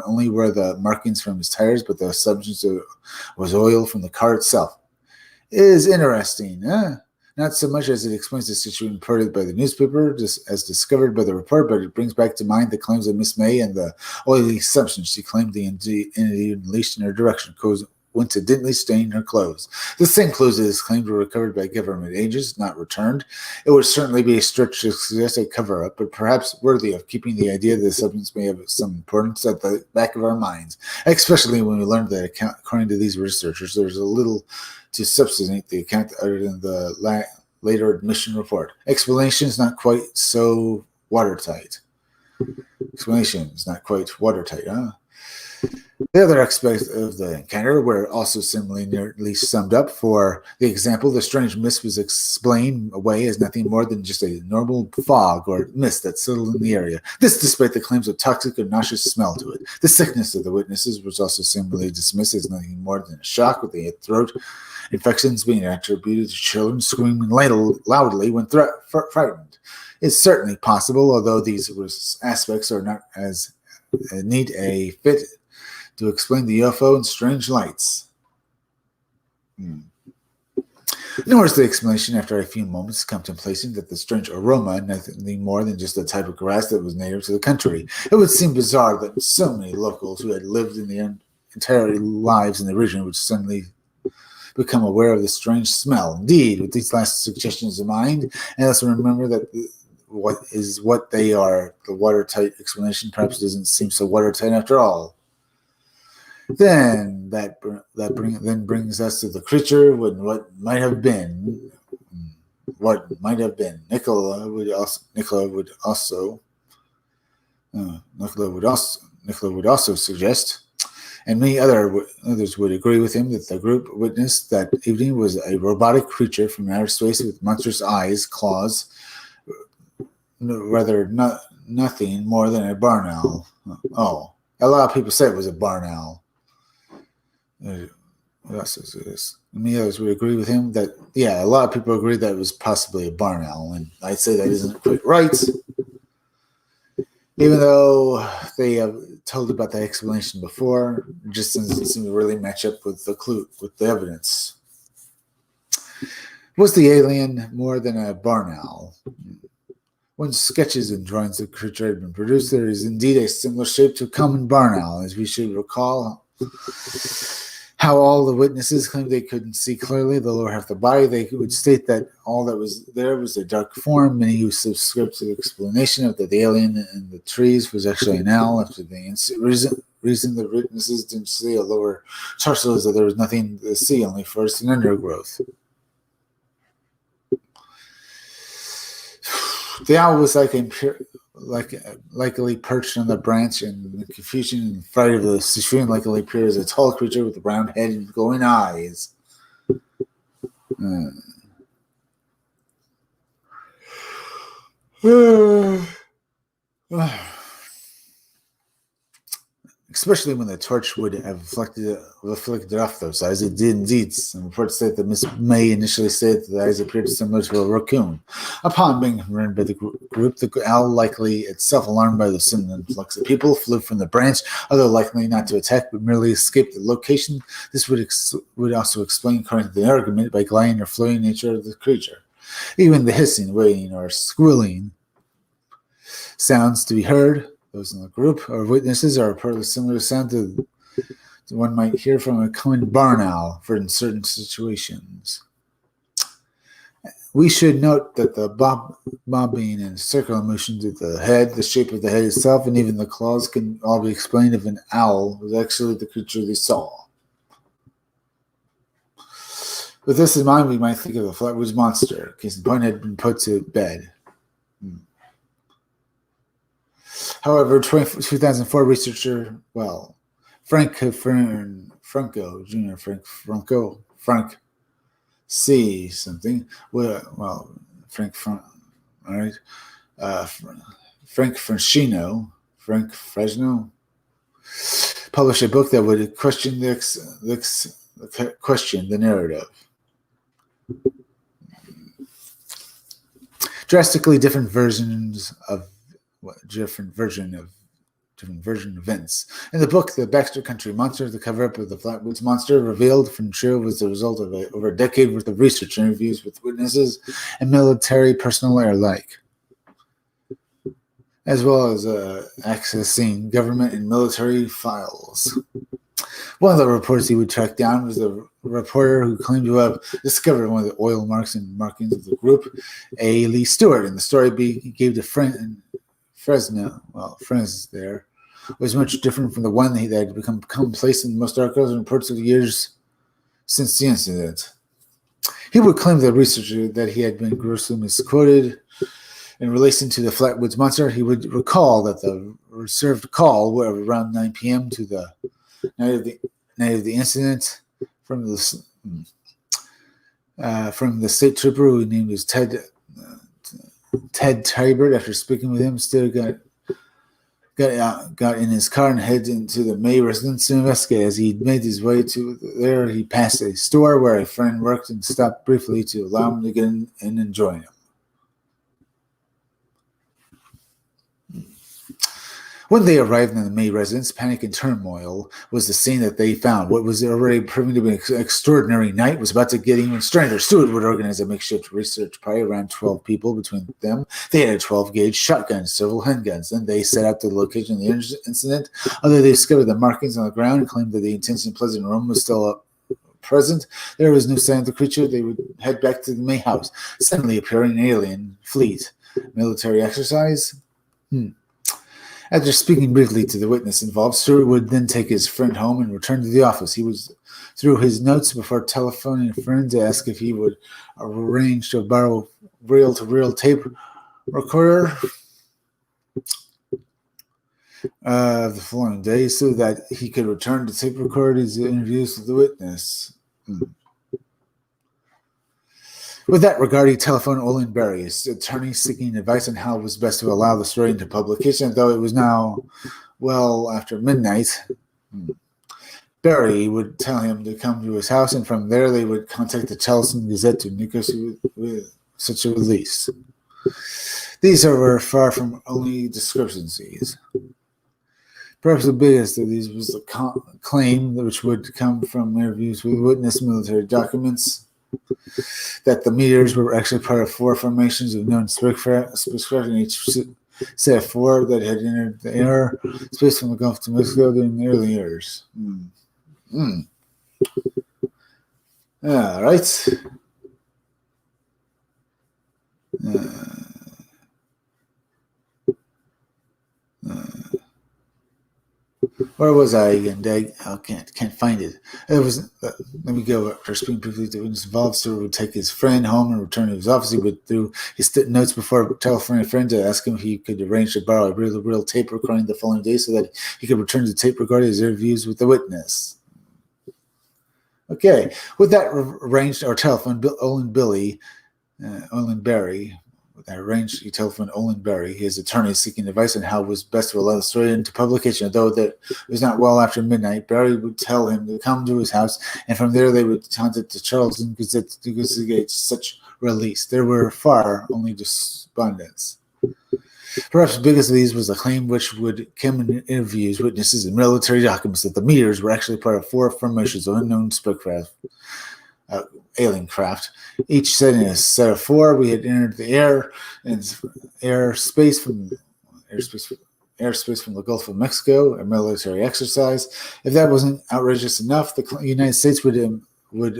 [SPEAKER 1] only were the markings from his tires, but the substance was oil from the car itself. It is interesting, huh? Not so much as it explains the situation reported by the newspaper, just as discovered by the report, but it brings back to mind the claims of Miss May and the oily substance she claimed the entity unleashed in her direction, coincidentally staining her clothes. The same clothes it is claimed were recovered by government agents, not returned. It would certainly be a stretch to suggest a cover-up, but perhaps worthy of keeping the idea that the substance may have some importance at the back of our minds, especially when we learned that, according to these researchers, there's a little to substantiate the account other than the later admission report. Explanation is not quite so watertight. Huh? The other aspects of the encounter were also similarly summed up. For the example, the strange mist was explained away as nothing more than just a normal fog or mist that settled in the area. This despite the claims of toxic or nauseous smell to it. The sickness of the witnesses was also similarly dismissed as nothing more than a shock with the throat infections being attributed to children screaming loudly when frightened. It's certainly possible, although these aspects are not as neat a fit to explain the UFO and strange lights. Nor is the explanation after a few moments contemplation that the strange aroma nothing more than just a type of grass that was native to the country. It would seem bizarre that so many locals who had lived in the entire lives in the region would suddenly become aware of the strange smell. Indeed, with these last suggestions in mind, and let's remember that what they are, the watertight explanation perhaps doesn't seem so watertight after all. Then that brings us to the creature when what might have been. What might have been. Nicola would also suggest, and many others would agree with him, that the group witnessed that evening was a robotic creature from outer space with monstrous eyes, claws, nothing more than a barn owl. Oh, a lot of people said it was a barn owl. What else is this? Many others would agree with him that, a lot of people agree that it was possibly a barn owl, and I'd say that isn't quite right. Even though they have told about that explanation before, it just doesn't seem to really match up with the evidence. Was the alien more than a barn owl? When sketches and drawings of the creature had been produced, there is indeed a similar shape to a common barn owl, as we should recall how all the witnesses claimed they couldn't see clearly the lower half of the body. They would state that all that was there was a dark form. Many who subscribed to the explanation of the alien in the trees was actually an owl. After the reason the witnesses didn't see a lower torso is that there was nothing to see, only forest and undergrowth. The owl was likely perched on the branch, and the confusion and fright of the situation likely appeared as a tall creature with a round head and glowing eyes. Especially when the torch would have reflected off those eyes. It did indeed. Some reports state that Miss May initially said that the eyes appeared similar to a raccoon. Upon being confirmed by the group, the owl, likely itself alarmed by the sudden influx of people, flew from the branch, although likely not to attack, but merely escape the location. This would also explain, according to the argument, by gliding or floating nature of the creature. Even the hissing, wailing, or squealing sounds to be heard. Those in the group or witnesses are reportedly similar sound to one might hear from a common barn owl in certain situations. We should note that the bobbing and circular motions of the head, the shape of the head itself, and even the claws can all be explained if an owl was actually the creature they saw. With this in mind, we might think of the Flatwoods monster. Case in point had been put to bed. However, 2004 researcher, Frank C. something, Frank Fresno, published a book that would question the narrative. Drastically different versions of different version events. In the book, The Baxter Country Monster, the cover-up of the Flatwoods Monster, revealed from True was the result of over a decade worth of research, interviews with witnesses, and military personnel alike, as well as accessing government and military files. One of the reports he would track down was the reporter who claimed to have discovered one of the oil marks and markings of the group, A. Lee Stewart, and the story he gave to Fresno there, was much different from the one that had become commonplace in most articles and reports of the years since the incident. He would claim to the researcher that he had been grossly misquoted. In relation to the Flatwoods Monster, he would recall that the reserved call were around 9 p.m. to the night of the incident from the state trooper who he named as Ted Tybert. After speaking with him, still got in his car and headed into the May residence to investigate. As he made his way to there, he passed a store where a friend worked and stopped briefly to allow him to get in and join him. When they arrived in the May residence, panic and turmoil was the scene that they found. What was already proving to be an extraordinary night was about to get even stranger. Stewart would organize a makeshift research party around 12 people. Between them, they had a 12-gauge shotgun, several handguns. Then they set out to the location of the incident. Although they discovered the markings on the ground and claimed that the intense and pleasant aroma was still present, there was no sign of the creature. They would head back to the May house, suddenly appearing an alien fleet. Military exercise? After speaking briefly to the witness involved, Stewart would then take his friend home and return to the office. He was through his notes before telephoning a friend to ask if he would arrange to borrow reel-to-reel tape recorder the following day so that he could return to tape record his interviews with the witness. With that regard, he telephoned Olin Berry, his attorney, seeking advice on how it was best to allow the story into publication, though it was now well after midnight. Berry would tell him to come to his house, and from there they would contact the Charleston Gazette to negotiate with such a release. These were far from only descriptions. Perhaps the biggest of these was the claim, which would come from interviews with witness military documents, that the meteors were actually part of four formations of known spacecraft, in each set of four that had entered the air space from the Gulf to Mexico during the early years. All right. Where was I again, Dag? I can't find it. It was. Let me go. After speaking briefly to witness involved, Stewart would take his friend home and return to his office. He would through his notes before telephoning a friend to ask him if he could arrange to borrow a real tape recording the following day so that he could return to the tape recording his interviews with the witness. Okay, with that arranged, or telephone, Olin Berry. He telephoned Olin Berry, his attorney, seeking advice on how it was best to allow the story into publication. Though that it was not well after midnight, Berry would tell him to come to his house, and from there they would contact the Charleston Gazette to negotiate such release. There were far only despondents. Perhaps the biggest of these was a claim which would come in interviews, witnesses, and military documents that the meteors were actually part of four formations of unknown spacecraft. Alien craft, each set in a set of four. We had entered the airspace from the Gulf of Mexico, a military exercise. If that wasn't outrageous enough, the United States would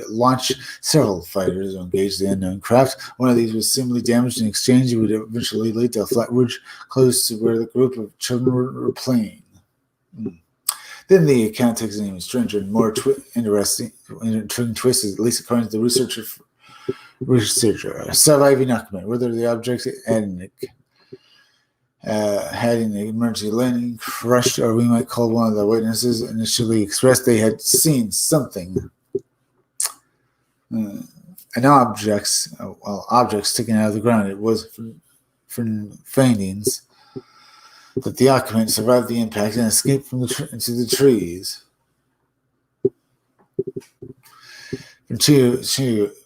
[SPEAKER 1] launch several fighters to engage the unknown craft. One of these was seemingly damaged in exchange. It would eventually lead to Flatwoods, close to where the group of children were playing. Then the account takes an even stranger and more intriguing twist, at least according to the researcher. A surviving document, whether the objects had an emergency landing, crushed, or we might call one of the witnesses initially expressed they had seen something. Objects sticking out of the ground. It was from findings that the occupant survived the impact and escaped into the trees.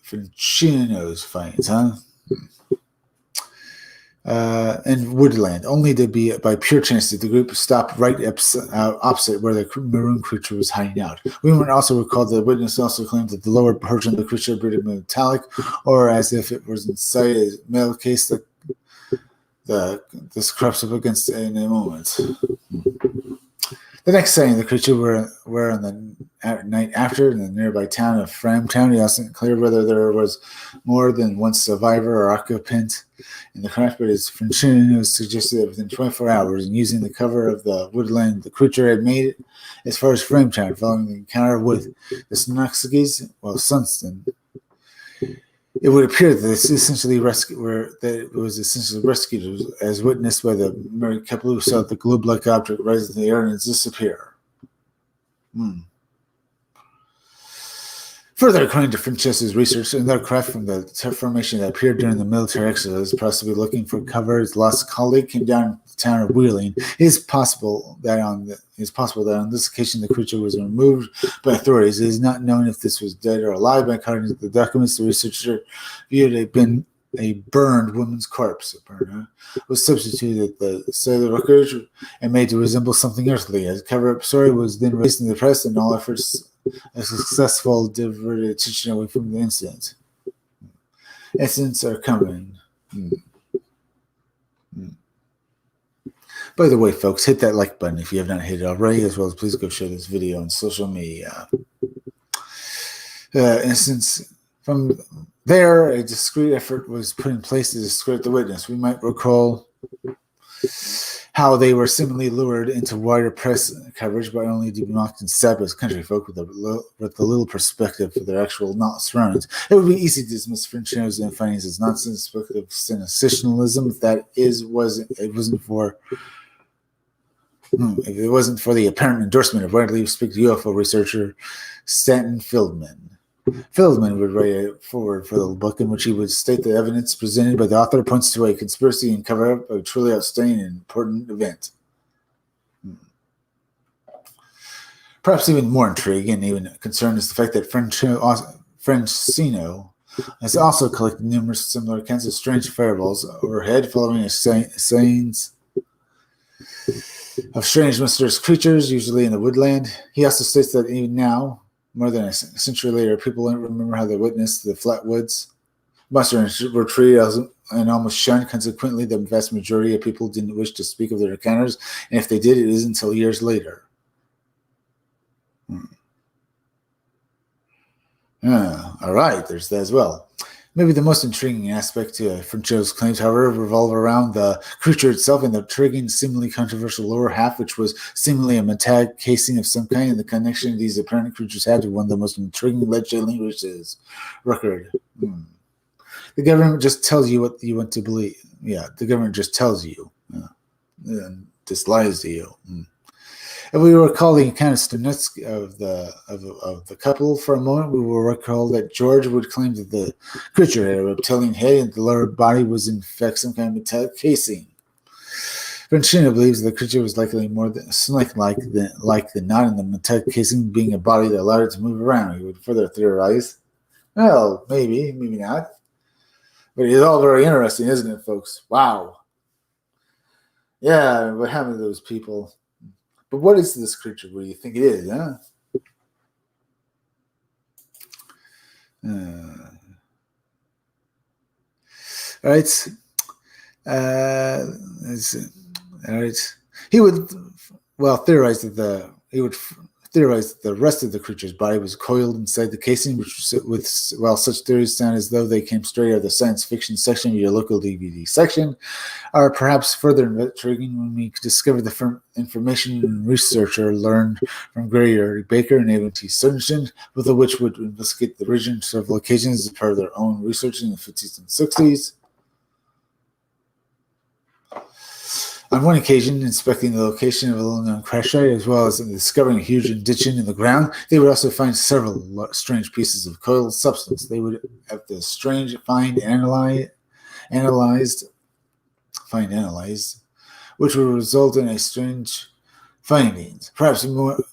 [SPEAKER 1] From Chino's finds, and woodland, only to be by pure chance did the group stop right opposite where the maroon creature was hiding out. Women also recalled that the witness also claimed that the lower portion of the creature appeared metallic, or as if it was inside a metal case that this crept up against in a moment. The next sighting of the creature were on the night after in the nearby town of Framtown. It wasn't clear whether there was more than one survivor or occupant in the craft, but as Franchino suggested that within 24 hours, and using the cover of the woodland, the creature had made it as far as Framtown, following the encounter with the Snoxigis, Sunston. It would appear that it was essentially rescued, as witnessed by the Mary Kepler, who saw the globe-like object rise in the air and disappear. Further, according to Francesca's research, another craft from the formation that appeared during the military exercise, possibly looking for cover, his lost colleague came down to the town of Wheeling. It is possible that on this occasion the creature was removed by authorities. It is not known if this was dead or alive, but according to the documents the researcher viewed it had been a burned woman's corpse was substituted at the site of the wreckage and made to resemble something earthly. A cover-up story was then released in the press, and all efforts a successful diverted attention away from the incident. Incidents are coming. By the way, folks, hit that like button if you have not hit it already, as well as please go share this video on social media. Instance from there, a discreet effort was put in place to discredit the witness. We might recall how they were seemingly lured into wider press coverage by only to be mocked and stabbed as country folk with a little perspective for their actual surroundings. It would be easy to dismiss Francino's findings as nonsense, speculative sensationalism if it wasn't for the apparent endorsement of widely respected UFO researcher Stanton Fieldman. Fieldman would write a foreword for the book in which he would state the evidence presented by the author points to a conspiracy and cover-up of a truly outstanding and important event. Perhaps even more intriguing and even concern is the fact that Francino has also collected numerous similar accounts of strange fireballs overhead following a sayings of strange mysterious creatures, usually in the woodland. He also states that even now, more than a century later, people don't remember how they witnessed the Flatwoods monsters were treated as and almost shunned. Consequently, the vast majority of people didn't wish to speak of their encounters, and if they did, it isn't until years later. All right, there's that as well. Maybe the most intriguing aspect to Francio's claims, however, revolve around the creature itself and the intriguing, seemingly controversial lower half, which was seemingly a metallic casing of some kind, and the connection these apparent creatures had to one of the most intriguing alleged languages record. The government just tells you what you want to believe. Yeah, the government just tells you. And just lies to you. If we recall the account of Stanitsky of the couple for a moment, we will recall that George would claim that the creature had a reptilian head and the lower body was in fact some kind of metallic casing. Francino believes the creature was likely more than like the not in the metallic casing being a body that allowed it to move around. He would further theorize, well, maybe not. But it's all very interesting, isn't it, folks? Wow. Yeah, what happened to those people? But what is this creature? What do you think it is, huh? All right. All right. He would theorize that the rest of the creature's body was coiled inside the casing, while such theories sound as though they came straight out of the science fiction section of your local DVD section, are perhaps further intriguing when we discover the information researcher learned from Gregory Baker and Edwin T. Sorensen, both of which would investigate the region on several occasions as part of their own research in the 50s and 60s. On one occasion, inspecting the location of a little-known crash site, as well as discovering a huge indentation in the ground, they would also find several strange pieces of coiled substance. They would have the strange analyzed, which would result in a strange findings. Perhaps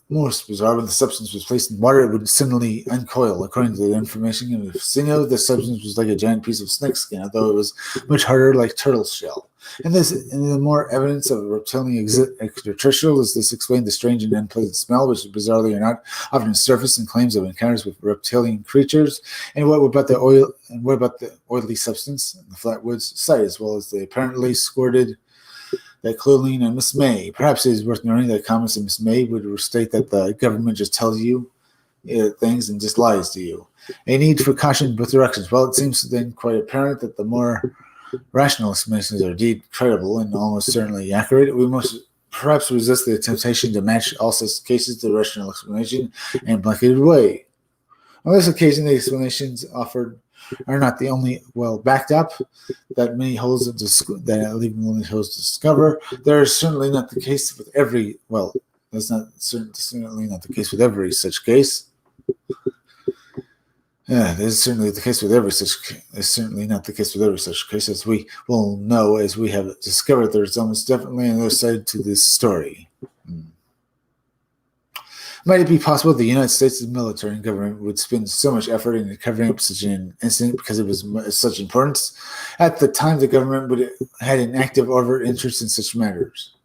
[SPEAKER 1] most bizarre, when the substance was placed in water, it would suddenly uncoil. According to the information of Vicino, the substance was like a giant piece of snakeskin, although it was much harder, like turtle shell. And the more evidence of reptilian extraterrestrial is this explained the strange and unpleasant smell, which bizarrely or not often surface in claims of encounters with reptilian creatures. And what about the oily substance in the Flatwoods site, as well as the apparently squirted that clothing on Miss May? Perhaps it is worth noting that comments of Miss May would state that the government just tells you things and just lies to you. A need for caution in both directions. Well, it seems then quite apparent that the more rational explanations are indeed credible and almost certainly accurate, we must perhaps resist the temptation to match all such cases to the rational explanation in a blanketed way. On this occasion, the explanations offered are not the only well backed up that many holes that leave many holes to discover. There is certainly not the case with every that's not certainly not the case with every such case. Yeah, this is certainly the case with every such. It's certainly not the case with every such case, as we will know as we have discovered. There's almost definitely another side to this story. Might it be possible the United States military and government would spend so much effort in covering up such an incident because it was such importance? At the time, the government had an active overt interest in such matters.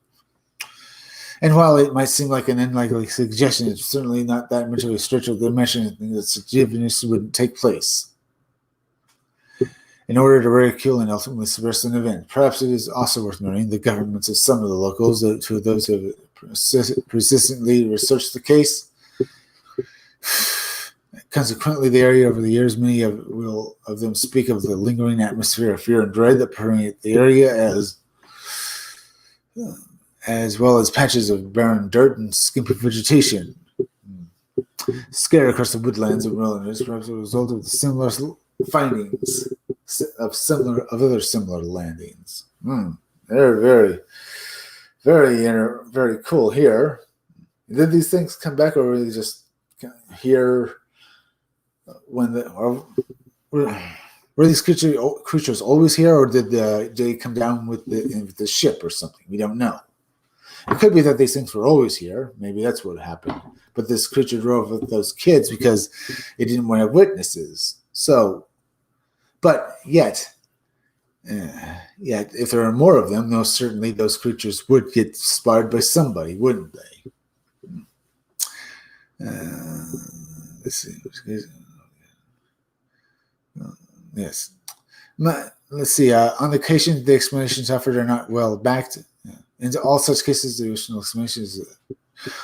[SPEAKER 1] And while it might seem like an unlikely suggestion, it's certainly not that much of a stretch of the imagination that such events would take place in order to ridicule and ultimately suppress an event. Perhaps it is also worth noting the governments of some of the locals, to those who have persistently researched the case. Consequently, the area over the years, many of them speak of the lingering atmosphere of fear and dread that permeate the area, as well as patches of barren dirt and skimpy vegetation scattered across the woodlands and wilderness, perhaps a result of the similar findings of other similar landings. They're very, very cool here. Did these things come back, or were they just here when were these creatures always here, or did they come down with the ship or something? We don't know. It could be that these things were always here. Maybe that's what happened. But this creature drove with those kids because it didn't want to have witnesses. So, but yet, if there are more of them, certainly those creatures would get spotted by somebody, wouldn't they? Let's see. Yes. Let's see. On occasion, the explanations offered are not well backed. In all such cases, the additional explanations.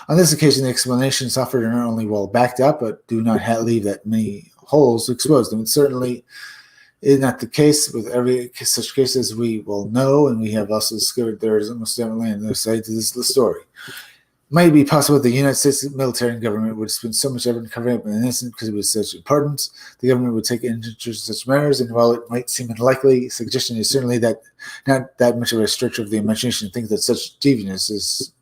[SPEAKER 1] On this occasion, the explanations offered are not only well backed up, but do not leave that many holes exposed. And it certainly is not the case with every such case, as we will know, and we have also discovered there is almost definitely another side to this story. Might it be possible that the United States military and government would spend so much effort in covering up an incident because it was such importance? The government would take interest in such matters, and while it might seem unlikely, suggestion is certainly that not that much of a stretch of the imagination to think that such deviousness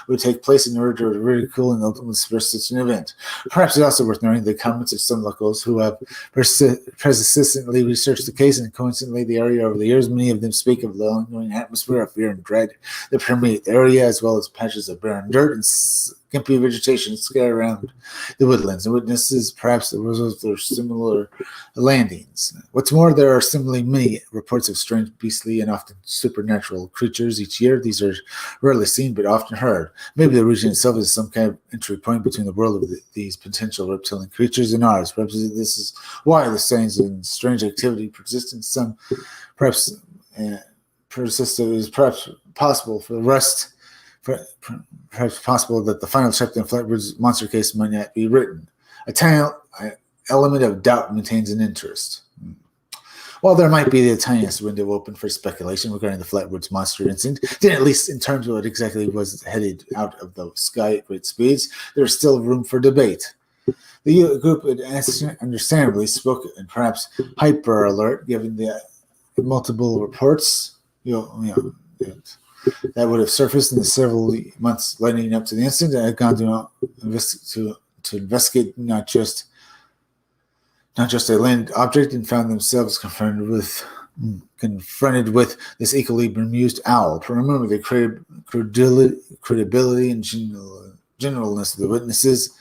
[SPEAKER 1] would take place in order to ridicule and ultimately suppress such an event. Perhaps it's also worth noting the comments of some locals who have persistently researched the case, and coincidentally the area over the years. Many of them speak of the ongoing atmosphere of fear and dread that permeate the area, as well as patches of barren dirt and skimpy vegetation scattered around the woodlands, and witnesses perhaps the result of their similar landings. What's more, there are similarly many reports of strange, beastly, and often supernatural creatures each year. These are rarely seen, but often heard. Maybe the region itself is some kind of entry point between the world of these potential reptilian creatures and ours. Perhaps this is why the signs and strange activity persist in some. Perhaps it is perhaps possible for the rest. Perhaps possible that the final chapter in Flatwoods monster case might not be written. A tiny element of doubt maintains an interest. While there might be the tiniest window open for speculation regarding the Flatwoods monster incident, then at least in terms of what exactly was headed out of the sky at great speeds, there is still room for debate. The group understandably spoke in perhaps hyper alert, given the multiple reports that would have surfaced in the several months leading up to the incident, and had gone to investigate not just a land object, and found themselves confronted with this equally bemused owl. But remember, the credibility and generalness of the witnesses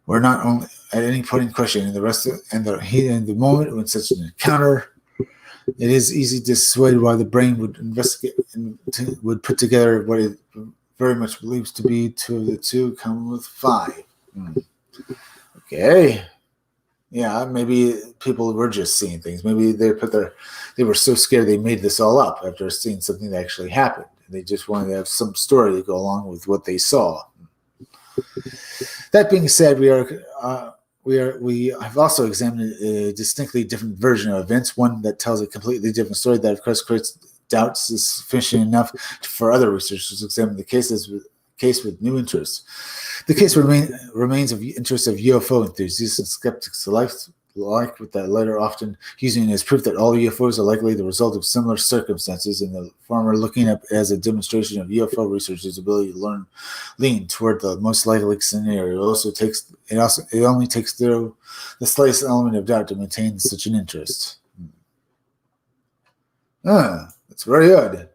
[SPEAKER 1] were not only at any point in question, and the heat and the moment when such an encounter. It is easy to dissuade why the brain would investigate and would put together what it very much believes to be 2 of the 2 come with 5. Okay. Yeah, maybe people were just seeing things. Maybe they were so scared they made this all up after seeing something that actually happened. They just wanted to have some story to go along with what they saw. That being said, we have also examined a distinctly different version of events, one that tells a completely different story that, of course, creates doubts is sufficient enough for other researchers to examine the case with new interest. The case remains of interest of UFO enthusiasts and skeptics alike, with that latter often using it as proof that all UFOs are likely the result of similar circumstances, and the former looking up as a demonstration of UFO researchers' ability to lean toward the most likely scenario. It only takes through the slightest element of doubt to maintain such an interest. That's very good.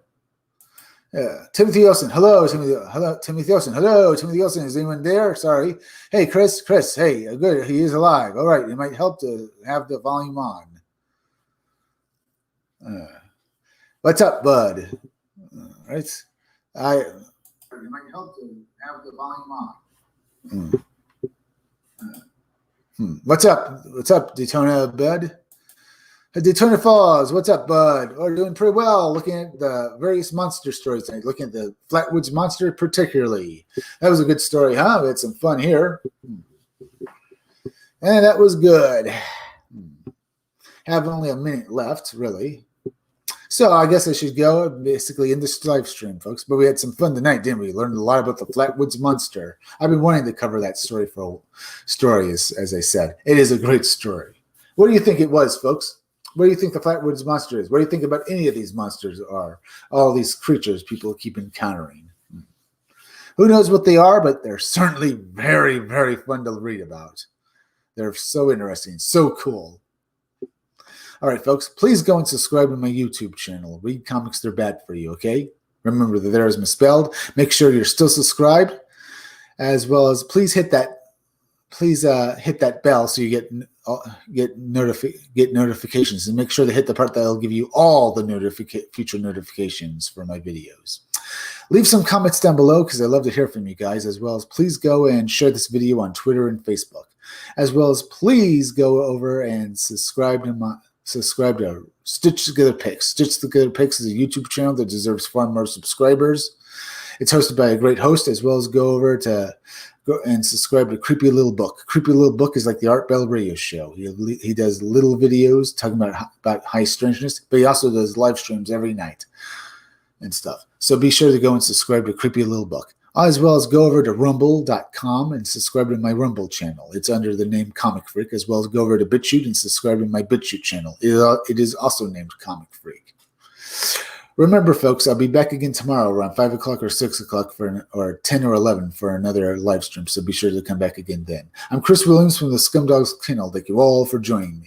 [SPEAKER 1] Timothy Olsen. Hello, Timothy. Hello, Timothy Olsen. Hello, Timothy Olsen. Is anyone there? Sorry. Hey, Chris. Chris. Hey, good. He is alive. All right. It might help to have the volume on. What's up, bud? Right. It might help to have the volume on. What's up? What's up, Daytona, bud? Daytona Falls, what's up, bud? We're doing pretty well looking at the various monster stories tonight, looking at the Flatwoods monster particularly. That was a good story, huh? We had some fun here. And that was good. Have only a minute left, really. So I guess I should go basically in this live stream, folks. But we had some fun tonight, didn't we? Learned a lot about the Flatwoods monster. I've been wanting to cover that story for stories, as I said. It is a great story. What do you think it was, folks? What do you think the Flatwoods monster is? What do you think about any of these monsters are? All these creatures people keep encountering. Who knows what they are, but they're certainly very, very fun to read about. They're so interesting, so cool. All right, folks, please go and subscribe to my YouTube channel. Read comics, they're bad for you, okay? Remember that there is misspelled. Make sure you're still subscribed, as well as please hit that bell so you get notifications, and make sure to hit the part that'll give you all the future notifications for my videos. Leave some comments down below because I love to hear from you guys, as well as please go and share this video on Twitter and Facebook, as well as please go over and subscribe to Stitch Together Picks. Stitch Together Picks is a YouTube channel that deserves far more subscribers. It's hosted by a great host, as well as go and subscribe to Creepy Little Book. Creepy Little Book is like the Art Bell radio show. He does little videos talking about high strangeness, but he also does live streams every night and stuff. So be sure to go and subscribe to Creepy Little Book, as well as go over to rumble.com and subscribe to my Rumble channel. It's under the name Comic Freak, as well as go over to BitChute and subscribe to my BitChute channel. It is also named Comic Freak. Remember, folks, I'll be back again tomorrow around 5 o'clock or 6 o'clock or 10 or 11 for another live stream, so be sure to come back again then. I'm Chris Williams from the Scumdogs Kennel. Thank you all for joining me.